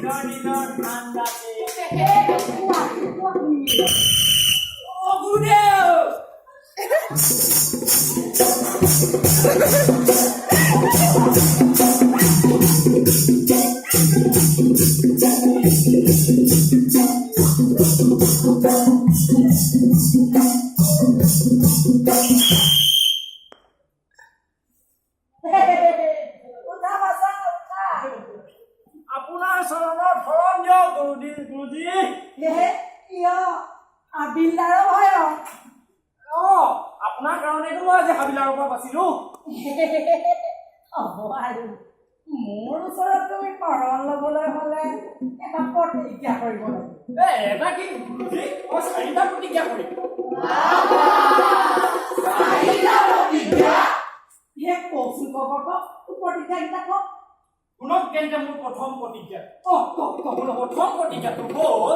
নিজৰ ঠাণ্ডাতে গুৰুদেউ আপোনাৰ চৰণৰ ধৰণ দিয়ক গুৰুজী বিল্ডাৰৰ ভয় আপোনাৰ কাৰণেতো মই আজি হাবিলাৰৰ পৰা বাচিলো হ'ব আৰু মোৰ ওচৰত তুমি শৰণ ল'বলৈ হ'লে এটা প্ৰতিজ্ঞা কৰিব লাগিব এটা কি গুৰুজী মই 4টা প্ৰতিজ্ঞা কৰিম কচু কব প্ৰতিজ্ঞা কেইটা শুনক কেন্দ্ৰ মোৰ প্ৰথম প্ৰতিজ্ঞা প্ৰথম প্ৰতিজ্ঞাটো হ'ল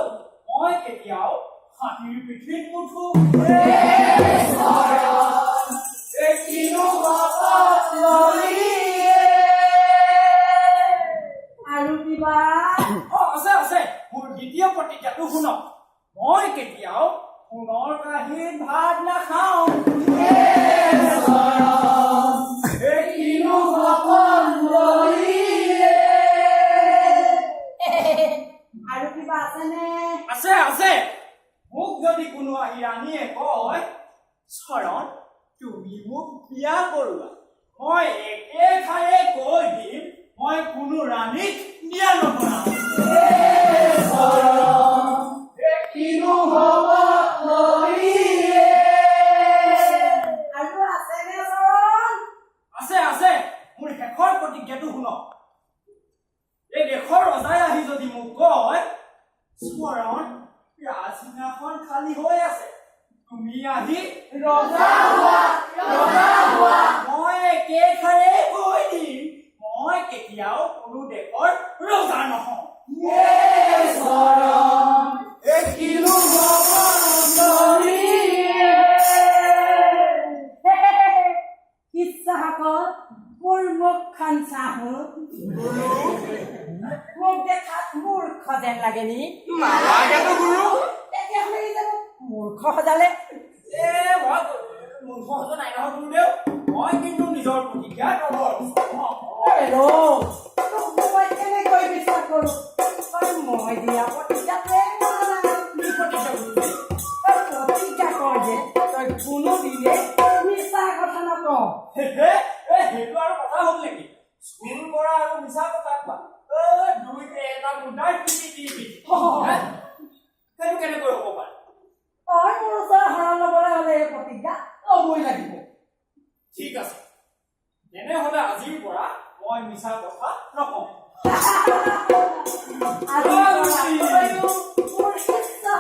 মই কেতিয়াও হাতীৰ পিঠিত নুঠো আৰু কিবা আছে মোৰ দ্বিতীয় প্ৰতিজ্ঞাটো শুনক মই কেতিয়াও সোণৰ কাঁহীত ভাত নাখাওঁ আৰু কিবা আছেনে আছে মোক যদি কোনো আহি ৰাণীয়ে কয় চৰণ তুমি মোক বিয়া কৰোৱা মই একে ঠায়ে কৈ দিম মই কোনো ৰাণীক বিয়া নকৰাওঁ আছে মোৰ শেষৰ প্ৰতিজ্ঞাটো শুনক এই দেশৰ ৰজাই আহি যদি মোক কয় চৰণ ৰাজসিংহাসন খালী হৈ আছে তুমি আহি ৰজা হোৱা মই একেঠায়ে কৈ দিম মই কেতিয়াও কোনো দেশৰ ৰজা নহওঁ মোৰ মুখখন চাহো মোক দেখাত মূৰ্খ যেন লাগে নি তেতিয়াহ'লে মূৰ্খ সজালে মূৰ্খ সজা নাই নহয় গুৰুদেউ মই কিন্তু নিজৰ প্ৰতিজ্ঞা মই কেনেকৈ বিশ্বাস কৰোঁ মই দিয়া প্ৰতিজ্ঞাতে প্ৰতিজ্ঞা কয় যে তই কোনো দিনে মিছা কথা নকওঁ সেইটো আৰু কথা হ'ল নেকি চুৰ কৰা আৰু মিছা কথা কোৱা দুইটা এটা মুদ্ৰাৰ পিটি সেইটো কেনেকৈ হ'ব পাৰে তই মোৰ ওচৰত হৰণ ল'বলৈ হ'লে এই প্ৰতিজ্ঞা ল'বই লাগিব ঠিক আছে তেনেহ'লে আজিৰ পৰা মই মিছা কথা নকওঁ মোৰ ইচ্ছা